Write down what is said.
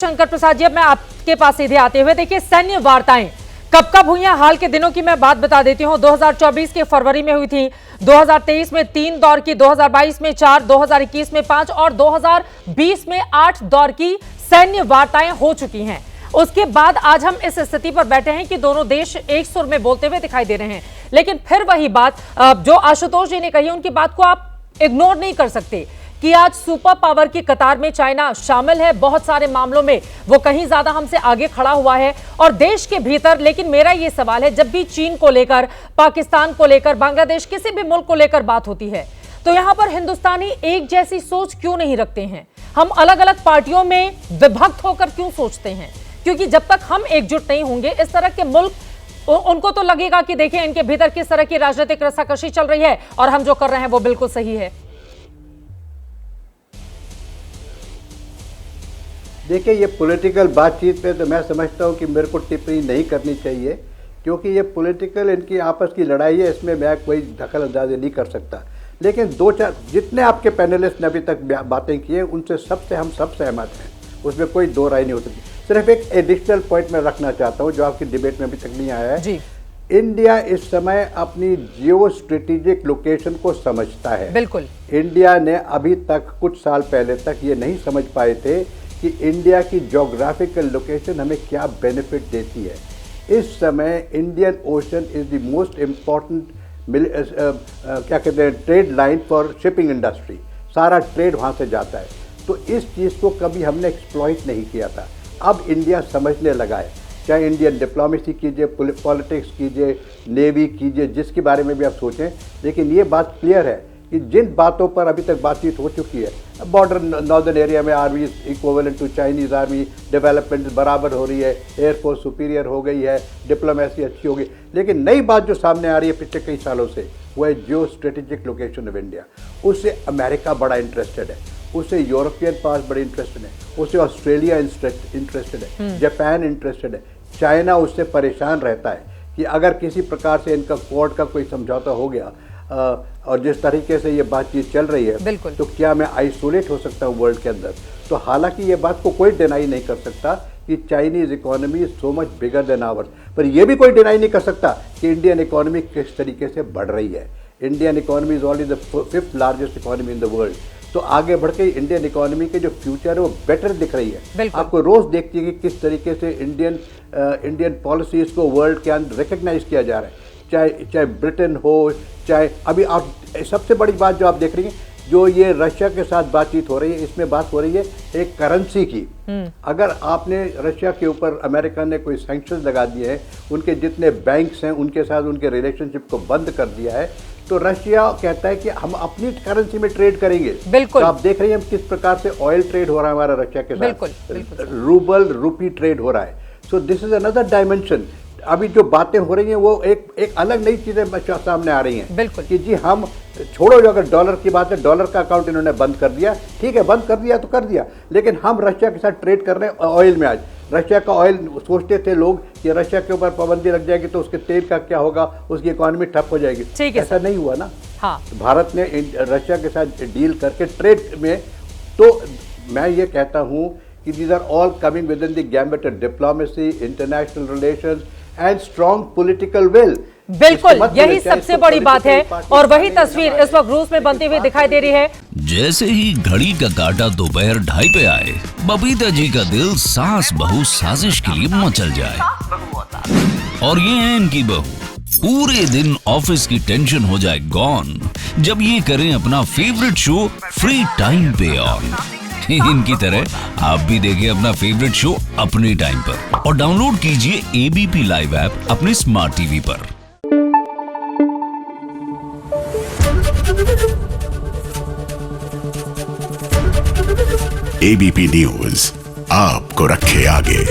शंकर प्रसाद जी, अब मैं आपके पास सीधे आते हुए देखिए, सैन्य वार्ताएं कब हुई हैं। हाल के दिनों की मैं बात बता देती हूं। 2024 के फरवरी में हुई थी, 2023 में 3 दौर की, 2022 में 4, 2021 में 5 और 2020 में 8 दौर की सैन्य वार्ताएं हो चुकी हैं। उसके बाद आज हम इस स्थिति पर बैठे हैं कि दोनों देश एक सुर में बोलते हुए दिखाई दे रहे हैं। लेकिन फिर वही बात जो आशुतोष जी ने कही, उनकी बात को आप इग्नोर नहीं कर सकते कि आज सुपर पावर की कतार में चाइना शामिल है। बहुत सारे मामलों में वो कहीं ज्यादा हमसे आगे खड़ा हुआ है और देश के भीतर। लेकिन मेरा ये सवाल है, जब भी चीन को लेकर, पाकिस्तान को लेकर, बांग्लादेश, किसी भी मुल्क को लेकर बात होती है, तो यहां पर हिंदुस्तानी एक जैसी सोच क्यों नहीं रखते हैं? हम अलग अलग पार्टियों में विभक्त होकर क्यों सोचते हैं? क्योंकि जब तक हम एकजुट नहीं होंगे, इस तरह के मुल्क, उनको तो लगेगा कि देखिए इनके भीतर किस तरह की राजनीतिक रस्साकशी चल रही है और हम जो कर रहे हैं वो बिल्कुल सही है। देखिए, ये पॉलिटिकल बातचीत पे तो मैं समझता हूँ कि मेरे को टिप्पणी नहीं करनी चाहिए, क्योंकि ये पॉलिटिकल इनकी आपस की लड़ाई है, इसमें मैं कोई दखल अंदाजी नहीं कर सकता। लेकिन दो चार जितने आपके पैनलिस्ट ने अभी तक बातें की हैं, उनसे सबसे हम सब सहमत हैं, उसमें कोई दो राय नहीं हो सकती। सिर्फ एक एडिशनल पॉइंट मैं रखना चाहता हूँ जो आपकी डिबेट में अभी तक नहीं आया है जी। इंडिया इस समय अपनी जियो स्ट्रेटेजिक लोकेशन को समझता है। बिल्कुल, इंडिया ने अभी तक कुछ साल पहले तक ये नहीं समझ पाए थे कि इंडिया की ज्योग्राफिकल लोकेशन हमें क्या बेनिफिट देती है। इस समय Indian ocean is the most important क्या कहते हैं trade line for shipping industry. सारा ट्रेड वहाँ से जाता है, तो इस चीज़ को कभी हमने एक्सप्लॉइट नहीं किया था। अब इंडिया समझने लगा है, चाहे इंडियन डिप्लोमेसी कीजिए, पॉलिटिक्स कीजिए, नेवी कीजिए, जिसके बारे में भी आप सोचें। लेकिन ये बात क्लियर है कि जिन बातों पर अभी तक बातचीत हो चुकी है, बॉर्डर नॉर्दर्न एरिया में army equivalent to Chinese army, development बराबर हो रही है, एयरफोर्स सुपीरियर हो गई है, डिप्लोमेसी अच्छी हो गई। लेकिन नई बात जो सामने आ रही है पिछले कई सालों से, वो है geo strategic location of India. उससे अमेरिका बड़ा इंटरेस्टेड है, उससे यूरोपियन पास बड़े इंटरेस्टेड है, उससे ऑस्ट्रेलिया इंटरेस्टेड है, जापान इंटरेस्टेड है। चाइना उससे परेशान रहता है कि अगर किसी प्रकार से इनका क्वाड का कोई समझौता हो गया और जिस तरीके से ये बातचीत चल रही है, तो क्या मैं आइसोलेट हो सकता हूँ वर्ल्ड के अंदर? तो हालांकि ये बात को कोई डिनाई नहीं कर सकता कि Chinese economy is so much bigger than hours, पर यह भी कोई डिनाई नहीं कर सकता कि इंडियन इकोनॉमी किस तरीके से बढ़ रही है। Indian economy is already the 5th largest economy in the world. तो आगे बढ़ के इंडियन इकोनॉमी के जो फ्यूचर है वो बेटर दिख रही है। आपको रोज देखती है कि किस तरीके से इंडियन पॉलिसीज को वर्ल्ड के अंदर रिकग्नाइज किया जा रहा है, चाहे ब्रिटेन हो, चाहे अभी आप सबसे बड़ी बात जो आप देख रही हैं, जो ये रशिया के साथ बातचीत हो रही है, इसमें बात हो रही है एक करेंसी की। अगर आपने रशिया के ऊपर अमेरिका ने कोई सैंक्शंस लगा दिए हैं, उनके जितने बैंक्स हैं उनके साथ उनके रिलेशनशिप को बंद कर दिया है, तो रशिया कहता है कि हम अपनी करेंसी में ट्रेड करेंगे। बिल्कुल, तो आप देख रही हैं हम किस प्रकार से ऑयल ट्रेड हो रहा है हमारा रशिया के साथ, रूबल रूपी ट्रेड हो रहा है। So this is another dimension. अभी जो बातें हो रही हैं वो एक अलग नई चीजें सामने आ रही हैं। बिल्कुल, कि जी हम छोड़ो, जो अगर डॉलर की बात है, डॉलर का अकाउंट इन्होंने बंद कर दिया, ठीक है, बंद कर दिया तो कर दिया, लेकिन हम रशिया के साथ ट्रेड कर रहे हैं ऑयल में। आज रशिया का ऑयल, सोचते थे लोग कि रशिया के ऊपर पाबंदी लग जाएगी तो उसके तेल का क्या होगा, उसकी इकोनॉमी ठप हो जाएगी। ऐसा नहीं हुआ ना। हाँ, भारत ने रशिया के साथ डील करके ट्रेड में, तो मैं ये कहता हूँ कि these are all coming within the gambit of diplomacy, international relations and strong political will. बिल्कुल, यही सबसे बड़ी बात है और वही तस्वीर इस वक्त रूस में बनती हुई दिखाई दे रही है। जैसे ही घड़ी का काटा दोपहर 2:30 पे आए, बबीता जी का दिल सास बहू साजिश के लिए मचल जाए। और ये है इनकी बहू, पूरे दिन ऑफिस की टेंशन हो जाए गॉन जब ये करें अपना फेवरेट शो फ्री टाइम पे ऑन। इनकी तरह आप भी देखिए अपना फेवरेट शो अपने टाइम पर और डाउनलोड कीजिए एबीपी लाइव ऐप अपने स्मार्ट टीवी पर। एबीपी न्यूज आपको रखे आगे।